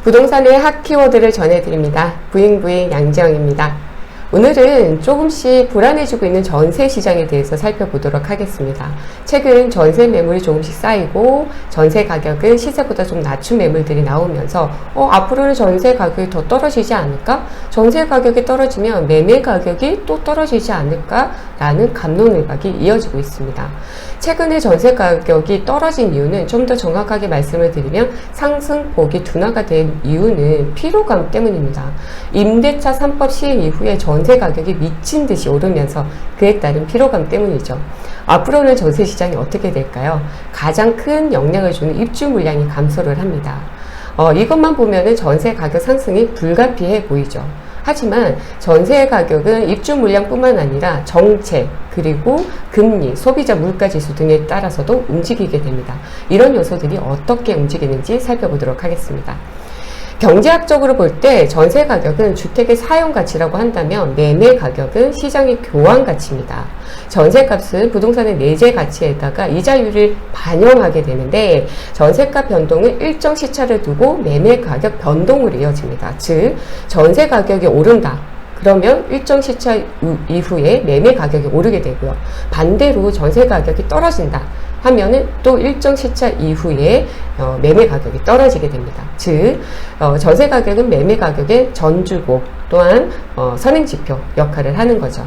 부동산의 핫 키워드를 전해드립니다. 부잉부잉 양지영입니다. 오늘은 조금씩 불안해지고 있는 전세 시장에 대해서 살펴보도록 하겠습니다. 최근 전세 매물이 조금씩 쌓이고 전세 가격은 시세보다 좀 낮춘 매물들이 나오면서 앞으로는 전세 가격이 더 떨어지지 않을까? 전세 가격이 떨어지면 매매 가격이 또 떨어지지 않을까? 라는 갑론을박이 이어지고 있습니다. 최근에 전세 가격이 떨어진 이유는 좀 더 정확하게 말씀을 드리면 상승폭이 둔화가 된 이유는 피로감 때문입니다. 임대차 3법 시행 이후에 전세 가격이 미친 듯이 오르면서 그에 따른 피로감 때문이죠. 앞으로는 전세 시장이 어떻게 될까요? 가장 큰 영향을 주는 입주 물량이 감소를 합니다. 이것만 보면은 전세 가격 상승이 불가피해 보이죠. 하지만 전세 가격은 입주 물량뿐만 아니라 정책, 그리고 금리, 소비자 물가지수 등에 따라서도 움직이게 됩니다. 이런 요소들이 어떻게 움직이는지 살펴보도록 하겠습니다. 경제학적으로 볼 때 전세 가격은 주택의 사용 가치라고 한다면 매매 가격은 시장의 교환 가치입니다. 전세값은 부동산의 내재 가치에다가 이자율을 반영하게 되는데 전세값 변동은 일정 시차를 두고 매매 가격 변동으로 이어집니다. 즉 전세 가격이 오른다. 그러면 일정 시차 이후에 매매 가격이 오르게 되고요. 반대로 전세 가격이 떨어진다 하면은 또 일정 시차 이후에 매매 가격이 떨어지게 됩니다. 즉 전세 가격은 매매 가격의 전주곡 또한 선행지표 역할을 하는 거죠.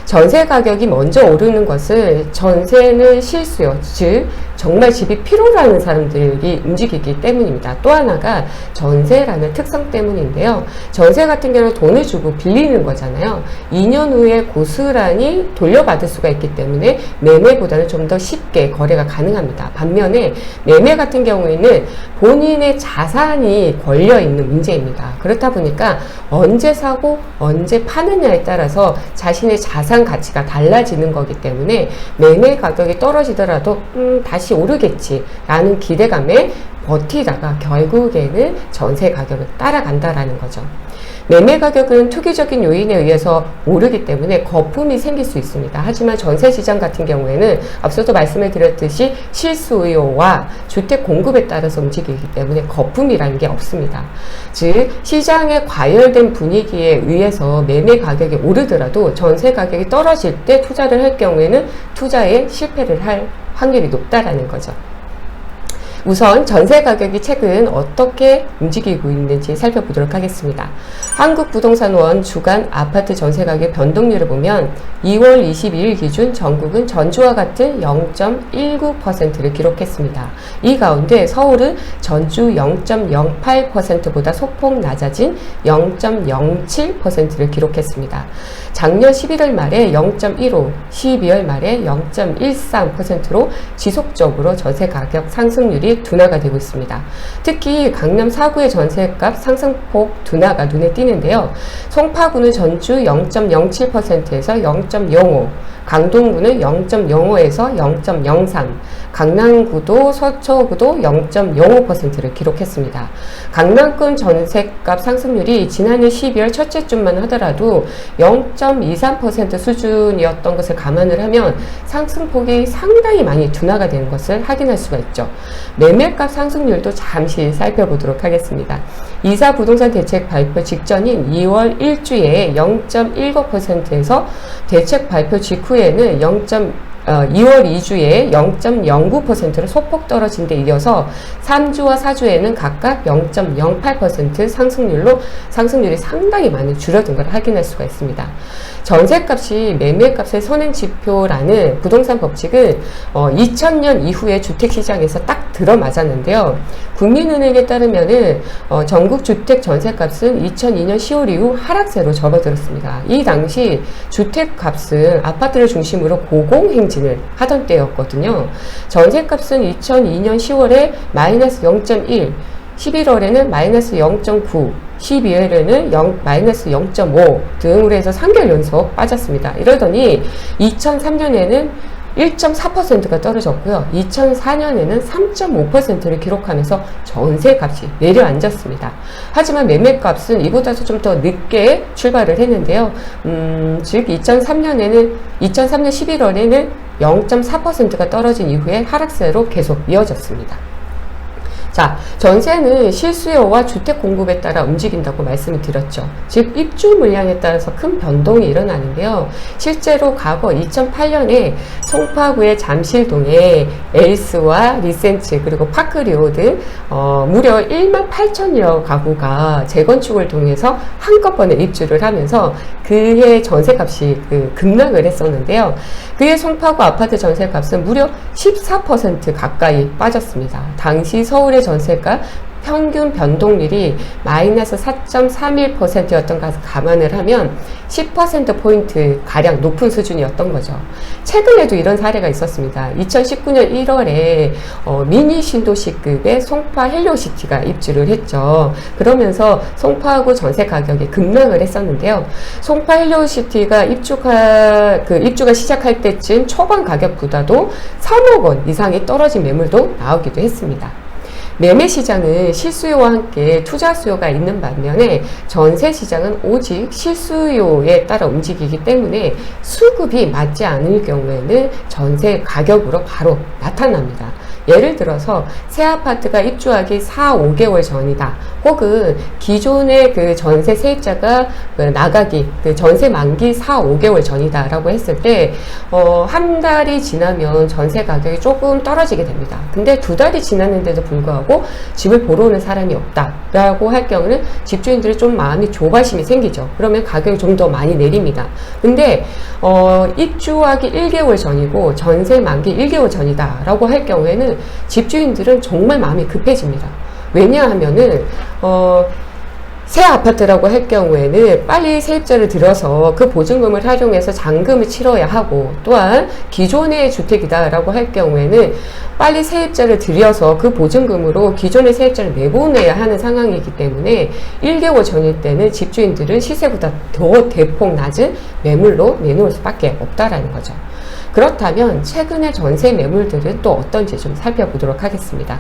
전세 가격이 먼저 오르는 것은 전세는 실수요. 즉 정말 집이 필요로 하는 사람들이 움직이기 때문입니다. 또 하나가 전세라는 특성 때문인데요. 전세 같은 경우는 돈을 주고 빌리는 거잖아요. 2년 후에 고스란히 돌려받을 수가 있기 때문에 매매보다는 좀 더 쉽게 거래가 가능합니다. 반면에 매매 같은 경우에는 본인의 자산이 걸려있는 문제입니다. 그렇다 보니까 언제 사고 언제 파느냐에 따라서 자신의 자산 가치가 달라지는 거기 때문에 매매 가격이 떨어지더라도 다시 오르겠지 라는 기대감에 버티다가 결국에는 전세 가격을 따라간다라는 거죠. 매매 가격은 투기적인 요인에 의해서 오르기 때문에 거품이 생길 수 있습니다. 하지만 전세 시장 같은 경우에는 앞서도 말씀을 드렸듯이 실수요와 주택 공급에 따라서 움직이기 때문에 거품이라는 게 없습니다. 즉 시장의 과열된 분위기에 의해서 매매 가격이 오르더라도 전세 가격이 떨어질 때 투자를 할 경우에는 투자에 실패를 할 확률이 높다라는 거죠. 우선 전세 가격이 최근 어떻게 움직이고 있는지 살펴보도록 하겠습니다. 한국부동산원 주간 아파트 전세 가격 변동률을 보면 2월 22일 기준 전국은 전주와 같은 0.19%를 기록했습니다. 이 가운데 서울은 전주 0.08%보다 소폭 낮아진 0.07%를 기록했습니다. 작년 11월 말에 0.15, 12월 말에 0.13%로 지속적으로 전세 가격 상승률이 둔화가 되고 있습니다. 특히 강남 4구의 전세값 상승폭 둔화가 눈에 띄는데요. 송파구는 전주 0.07%에서 0.05, 강동구는 0.05에서 0.03, 강남구도 서초구도 0.05%를 기록했습니다. 강남권 전세값 상승률이 지난해 12월 첫째 주만 하더라도 0.23% 수준이었던 것을 감안을 하면 상승폭이 상당히 많이 둔화가 되는 것을 확인할 수가 있죠. 매매값 상승률도 잠시 살펴보도록 하겠습니다. 이사 부동산 대책 발표 직전인 2월 1주에 0.19%에서 대책 발표 직후에는 2월 2주에 0.09%로 소폭 떨어진 데 이어서 3주와 4주에는 각각 0.08% 상승률이 상당히 많이 줄어든 걸 확인할 수가 있습니다. 전세값이 매매값의 선행지표라는 부동산 법칙은 2000년 이후에 주택시장에서 딱 들어맞았는데요. 국민은행에 따르면은 전국 주택 전세값은 2002년 10월 이후 하락세로 접어들었습니다. 이 당시 주택값은 아파트를 중심으로 고공행진을 하던 때였거든요. 전세값은 2002년 10월에 마이너스 0.1, 11월에는 마이너스 0.9, 12월에는 마이너스 0.5 등으로 해서 3개월 연속 빠졌습니다. 이러더니 2003년에는 1.4%가 떨어졌고요. 2004년에는 3.5%를 기록하면서 전세값이 내려앉았습니다. 하지만 매매값은 이보다도 좀 더 늦게 출발을 했는데요. 즉 2003년 11월에는 0.4%가 떨어진 이후에 하락세로 계속 이어졌습니다. 자, 전세는 실수요와 주택 공급에 따라 움직인다고 말씀을 드렸죠. 즉, 입주 물량에 따라서 큰 변동이 일어나는데요. 실제로 과거 2008년에 송파구의 잠실동에 엘스와 리센츠 그리고 파크리오 등 무려 1만 8천여 가구가 재건축을 통해서 한꺼번에 입주를 하면서 그해 전세값이 급락을 했었는데요. 그해 송파구 아파트 전세값은 무려 14% 가까이 빠졌습니다. 당시 서울의 전세가 평균 변동률이 마이너스 4.31%였던 것을 감안을 하면 10%포인트 가량 높은 수준이었던 거죠. 최근에도 이런 사례가 있었습니다. 2019년 1월에 미니 신도시급의 송파 헬로시티가 입주를 했죠. 그러면서 송파구 전세 가격이 급락을 했었는데요. 송파 헬로시티가 입주가 시작할 때쯤 초반 가격보다도 3억 원 이상이 떨어진 매물도 나오기도 했습니다. 매매 시장은 실수요와 함께 투자 수요가 있는 반면에 전세 시장은 오직 실수요에 따라 움직이기 때문에 수급이 맞지 않을 경우에는 전세 가격으로 바로 나타납니다. 예를 들어서 새 아파트가 입주하기 4, 5개월 전이다. 혹은 기존의 그 전세 세입자가 나가기, 전세 만기 4, 5개월 전이다 라고 했을 때 한 달이 지나면 전세 가격이 조금 떨어지게 됩니다. 근데 2달이 지났는데도 불구하고 집을 보러 오는 사람이 없다 라고 할 경우는 집주인들이 좀 마음이 조바심이 생기죠. 그러면 가격이 좀 더 많이 내립니다. 근데 입주하기 1개월 전이고 전세 만기 1개월 전이다 라고 할 경우에는 집주인들은 정말 마음이 급해집니다. 왜냐하면은 새 아파트라고 할 경우에는 빨리 세입자를 들여서 그 보증금을 활용해서 잔금을 치러야 하고, 또한 기존의 주택이다 라고 할 경우에는 빨리 세입자를 들여서 그 보증금으로 기존의 세입자를 내보내야 하는 상황이기 때문에 1개월 전일 때는 집주인들은 시세보다 더 대폭 낮은 매물로 내놓을 수밖에 없다라는 거죠. 그렇다면 최근의 전세 매물들은 또 어떤지 좀 살펴보도록 하겠습니다.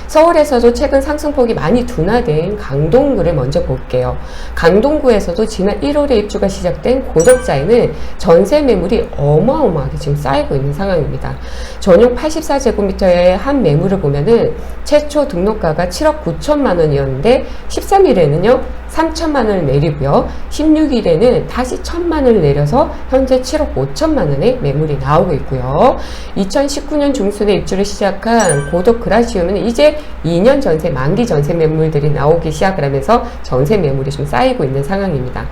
서울에서도 최근 상승폭이 많이 둔화된 강동구를 먼저 볼게요. 강동구에서도 지난 1월에 입주가 시작된 고덕자에는 전세 매물이 어마어마하게 지금 쌓이고 있는 상황입니다. 전용 84제곱미터의 한 매물을 보면은 최초 등록가가 7억 9천만 원이었는데 13일에는요 3천만 원을 내리고요. 16일에는 다시 1천만 원을 내려서 현재 7억 5천만 원의 매물이 나오고 있고요. 2019년 중순에 입주를 시작한 고덕 그라시움은 이제 2년 전세 만기 전세 매물들이 나오기 시작을 하면서 전세 매물이 좀 쌓이고 있는 상황입니다.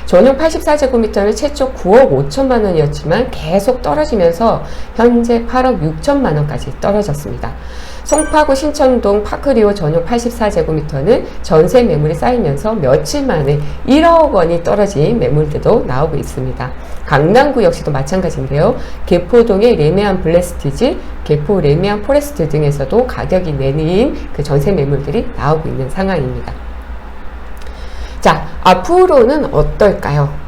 전용 84제곱미터는 최초 9억 5천만 원이었지만 계속 떨어지면서 현재 8억 6천만 원까지 떨어졌습니다. 송파구 신천동 파크리오 전용 84제곱미터는 전세 매물이 쌓이면서 며칠 만에 1억 원이 떨어진 매물들도 나오고 있습니다. 강남구 역시도 마찬가지인데요. 개포동의 레미안 블레스티지, 개포 레미안 포레스트 등에서도 가격이 내린 그 전세 매물들이 나오고 있는 상황입니다. 자, 앞으로는 어떨까요?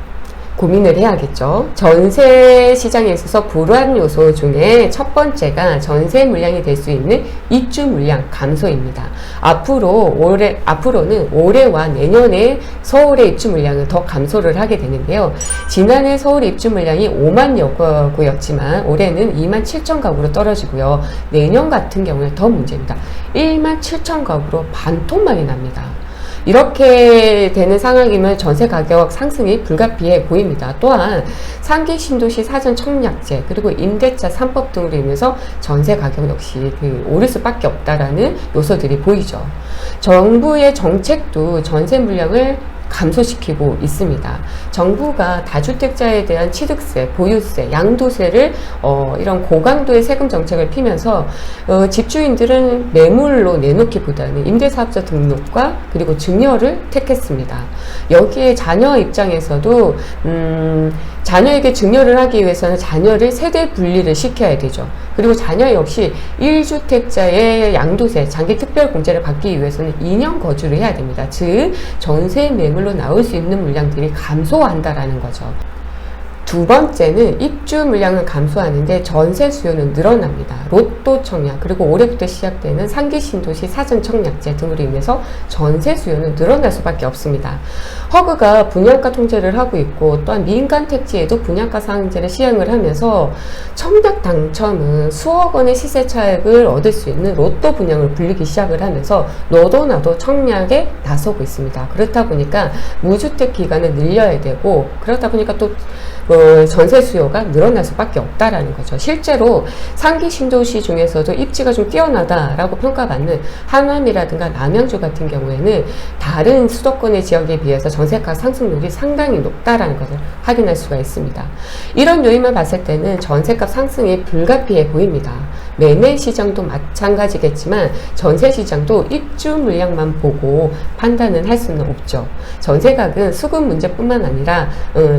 고민을 해야겠죠. 전세 시장에 있어서 불안 요소 중에 첫 번째가 전세 물량이 될 수 있는 입주 물량 감소입니다. 앞으로는 올해와 내년에 서울의 입주 물량은 더 감소를 하게 되는데요. 지난해 서울의 입주 물량이 5만여 가구였지만 올해는 2만 7천 가구로 떨어지고요. 내년 같은 경우는 더 문제입니다. 1만 7천 가구로 반토막이 납니다. 이렇게 되는 상황이면 전세 가격 상승이 불가피해 보입니다. 또한 상기 신도시 사전 청약제 그리고 임대차 3법 등으로 인해서 전세 가격 역시 오를 수밖에 없다라는 요소들이 보이죠. 정부의 정책도 전세 물량을 감소시키고 있습니다. 정부가 다주택자에 대한 취득세, 보유세, 양도세를 이런 고강도의 세금 정책을 피면서 집주인들은 매물로 내놓기보다는 임대사업자 등록과 그리고 증여를 택했습니다. 여기에 자녀 입장에서도 자녀에게 증여를 하기 위해서는 자녀를 세대 분리를 시켜야 되죠. 그리고 자녀 역시 1주택자의 양도세, 장기특별공제를 받기 위해서는 2년 거주를 해야 됩니다. 즉 전세 매물로 나올 수 있는 물량들이 감소한다라는 거죠. 두 번째는 입주 물량은 감소하는데 전세 수요는 늘어납니다. 로또 청약 그리고 올해부터 시작되는 상기 신도시 사전 청약제 등으로 인해서 전세 수요는 늘어날 수밖에 없습니다. 허그가 분양가 통제를 하고 있고 또한 민간 택지에도 분양가 상한제를 시행을 하면서 청약 당첨은 수억 원의 시세 차익을 얻을 수 있는 로또 분양을 불리기 시작을 하면서 너도 나도 청약에 나서고 있습니다. 그렇다 보니까 무주택 기간을 늘려야 되고 그러다 보니까 또 전세 수요가 늘어날 수밖에 없다라는 거죠. 실제로 상기 신도시 중에서도 입지가 좀 뛰어나다라고 평가받는 하남이라든가 남양주 같은 경우에는 다른 수도권의 지역에 비해서 전세가 상승률이 상당히 높다라는 것을 확인할 수가 있습니다. 이런 요인만 봤을 때는 전세값 상승이 불가피해 보입니다. 매매 시장도 마찬가지겠지만 전세 시장도 입주 물량만 보고 판단은 할 수는 없죠. 전세가격은 수급 문제뿐만 아니라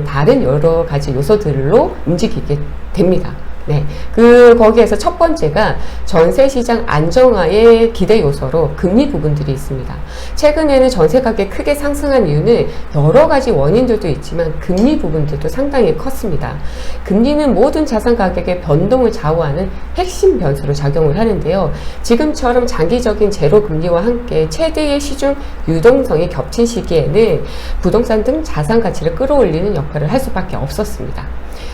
다른 여러 가지 요소들로 움직이게 됩니다. 네, 거기에서 첫 번째가 전세 시장 안정화의 기대 요소로 금리 부분들이 있습니다. 최근에는 전세 가격이 크게 상승한 이유는 여러 가지 원인들도 있지만 금리 부분들도 상당히 컸습니다. 금리는 모든 자산 가격의 변동을 좌우하는 핵심 변수로 작용을 하는데요. 지금처럼 장기적인 제로 금리와 함께 최대의 시중 유동성이 겹친 시기에는 부동산 등 자산 가치를 끌어올리는 역할을 할 수밖에 없었습니다.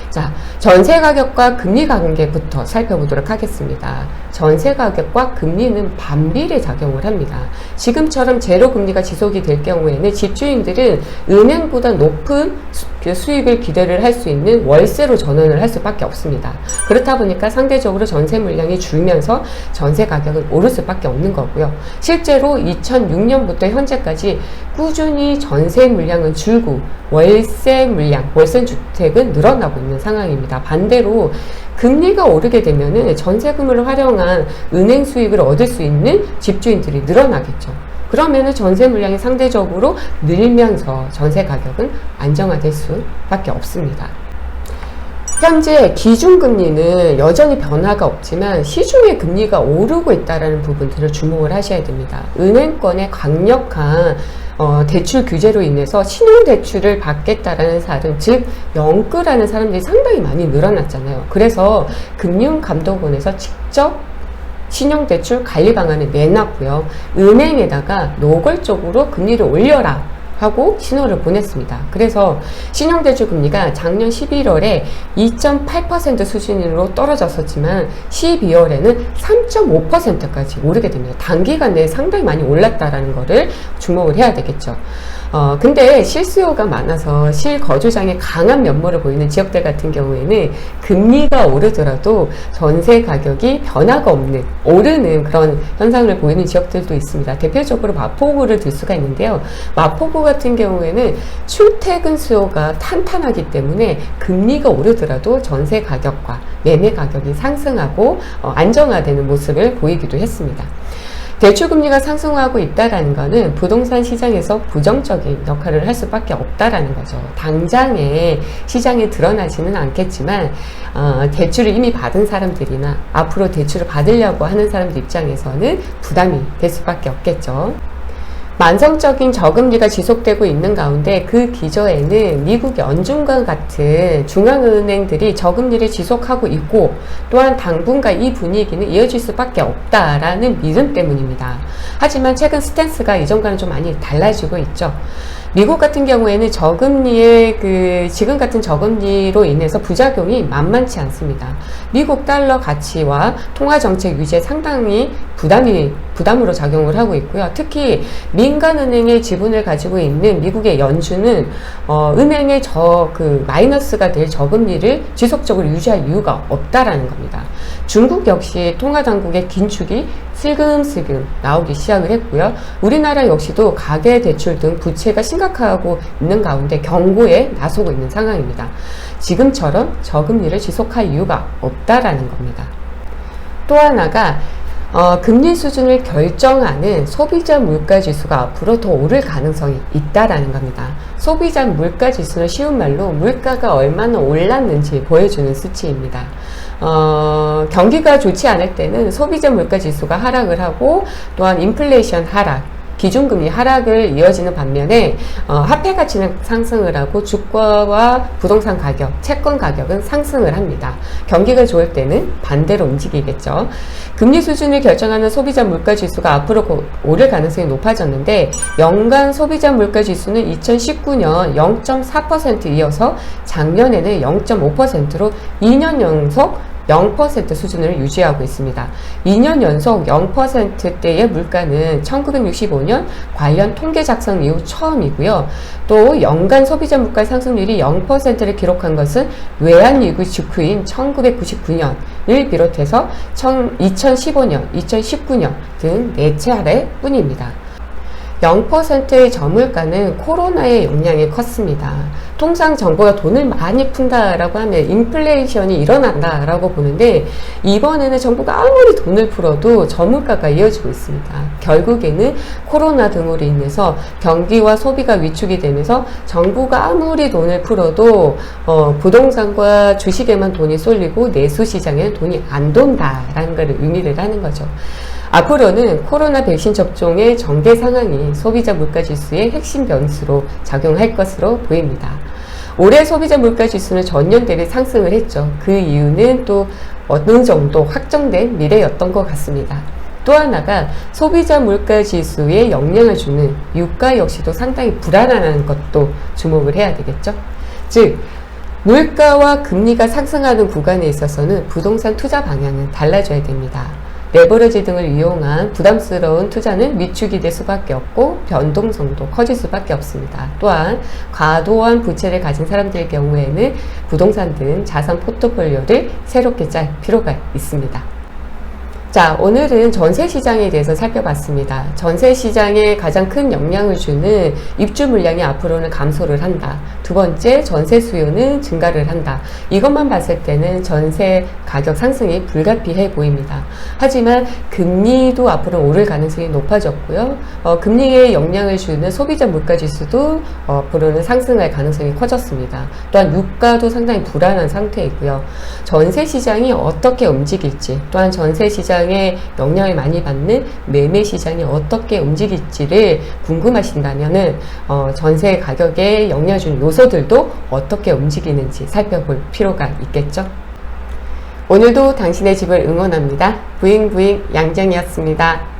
자, 전세 가격과 금리 관계부터 살펴보도록 하겠습니다. 전세 가격과 금리는 반비례 작용을 합니다. 지금처럼 제로 금리가 지속이 될 경우에는 집주인들은 은행보다 높은 수익을 기대를 할 수 있는 월세로 전환을 할 수밖에 없습니다. 그렇다 보니까 상대적으로 전세 물량이 줄면서 전세 가격은 오를 수밖에 없는 거고요. 실제로 2006년부터 현재까지 꾸준히 전세 물량은 줄고 월세 물량, 월세 주택은 늘어나고 있는 상황입니다. 반대로 금리가 오르게 되면은 전세금을 활용한 은행 수익을 얻을 수 있는 집주인들이 늘어나겠죠. 그러면은 전세 물량이 상대적으로 늘면서 전세 가격은 안정화될 수밖에 없습니다. 현재 기준금리는 여전히 변화가 없지만 시중의 금리가 오르고 있다는 부분들을 주목을 하셔야 됩니다. 은행권의 강력한 대출 규제로 인해서 신용대출을 받겠다라는 사람, 즉 영끌하는 사람들이 상당히 많이 늘어났잖아요. 그래서 금융감독원에서 직접 신용대출 관리 방안을 내놨고요. 은행에다가 노골적으로 금리를 올려라 하고 신호를 보냈습니다. 그래서 신용대출 금리가 작년 11월에 2.8% 수준으로 떨어졌었지만 12월에는 3.5%까지 오르게 됩니다. 단기간 내에 상당히 많이 올랐다라는 거를 주목을 해야 되겠죠. 근데 실수요가 많아서 실거주장에 강한 면모를 보이는 지역들 같은 경우에는 금리가 오르더라도 전세 가격이 변화가 없는, 오르는 그런 현상을 보이는 지역들도 있습니다. 대표적으로 마포구를 들 수가 있는데요. 마포구 같은 경우에는 출퇴근 수요가 탄탄하기 때문에 금리가 오르더라도 전세 가격과 매매 가격이 상승하고 안정화되는 모습을 보이기도 했습니다. 대출금리가 상승하고 있다는 것은 부동산 시장에서 부정적인 역할을 할 수밖에 없다라는 거죠. 당장에 시장에 드러나지는 않겠지만 대출을 이미 받은 사람들이나 앞으로 대출을 받으려고 하는 사람들 입장에서는 부담이 될 수밖에 없겠죠. 만성적인 저금리가 지속되고 있는 가운데 그 기저에는 미국 연준과 같은 중앙은행들이 저금리를 지속하고 있고 또한 당분간 이 분위기는 이어질 수밖에 없다라는 믿음 때문입니다. 하지만 최근 스탠스가 이전과는 좀 많이 달라지고 있죠. 미국 같은 경우에는 저금리의 지금 같은 저금리로 인해서 부작용이 만만치 않습니다. 미국 달러 가치와 통화 정책 유지에 상당히 부담으로 작용을 하고 있고요. 특히 민간은행의 지분을 가지고 있는 미국의 연준은 은행의 마이너스가 될 저금리를 지속적으로 유지할 이유가 없다라는 겁니다. 중국 역시 통화당국의 긴축이 슬금슬금 나오기 시작을 했고요. 우리나라 역시도 가계대출 등 부채가 심각하고 있는 가운데 경고에 나서고 있는 상황입니다. 지금처럼 저금리를 지속할 이유가 없다라는 겁니다. 또 하나가 금리 수준을 결정하는 소비자 물가지수가 앞으로 더 오를 가능성이 있다라는 겁니다. 소비자 물가지수는 쉬운 말로 물가가 얼마나 올랐는지 보여주는 수치입니다. 경기가 좋지 않을 때는 소비자 물가지수가 하락을 하고 또한 인플레이션 하락, 기준금리 하락을 이어지는 반면에 화폐 가치는 상승을 하고 주가와 부동산 가격, 채권 가격은 상승을 합니다. 경기가 좋을 때는 반대로 움직이겠죠. 금리 수준을 결정하는 소비자 물가 지수가 앞으로 오를 가능성이 높아졌는데 연간 소비자 물가 지수는 2019년 0.4% 이어서 작년에는 0.5%로 2년 연속 0% 수준을 유지하고 있습니다. 2년 연속 0%대의 물가는 1965년 관련 통계 작성 이후 처음이고요. 또 연간 소비자 물가 상승률이 0%를 기록한 것은 외환위기 직후인 1999년을 비롯해서 2015년, 2019년 등 4차례 뿐입니다. 0%의 저물가는 코로나의 영향이 컸습니다. 통상 정부가 돈을 많이 푼다라고 하면 인플레이션이 일어난다라고 보는데 이번에는 정부가 아무리 돈을 풀어도 저물가가 이어지고 있습니다. 결국에는 코로나 등으로 인해서 경기와 소비가 위축이 되면서 정부가 아무리 돈을 풀어도 부동산과 주식에만 돈이 쏠리고 내수시장에는 돈이 안 돈다라는 걸 의미를 하는 거죠. 앞으로는 코로나 백신 접종의 전개 상황이 소비자 물가지수의 핵심 변수로 작용할 것으로 보입니다. 올해 소비자 물가지수는 전년 대비 상승을 했죠. 그 이유는 또 어느 정도 확정된 미래였던 것 같습니다. 또 하나가 소비자 물가지수에 영향을 주는 유가 역시도 상당히 불안한 것도 주목을 해야 되겠죠. 즉 물가와 금리가 상승하는 구간에 있어서는 부동산 투자 방향은 달라져야 됩니다. 레버리지 등을 이용한 부담스러운 투자는 위축이 될 수밖에 없고 변동성도 커질 수밖에 없습니다. 또한 과도한 부채를 가진 사람들의 경우에는 부동산 등 자산 포트폴리오를 새롭게 짤 필요가 있습니다. 자, 오늘은 전세 시장에 대해서 살펴봤습니다. 전세 시장에 가장 큰 영향을 주는 입주 물량이 앞으로는 감소를 한다. 두 번째, 전세 수요는 증가를 한다. 이것만 봤을 때는 전세 가격 상승이 불가피해 보입니다. 하지만 금리도 앞으로 오를 가능성이 높아졌고요. 금리에 영향을 주는 소비자 물가 지수도 앞으로는 상승할 가능성이 커졌습니다. 또한 유가도 상당히 불안한 상태이고요. 전세 시장이 어떻게 움직일지, 또한 전세 시장에 영향을 많이 받는 매매 시장이 어떻게 움직일지를 궁금하신다면은 전세 가격에 영향을 주는 요소들도 어떻게 움직이는지 살펴볼 필요가 있겠죠. 오늘도 당신의 집을 응원합니다. 부잉부잉 양정이었습니다.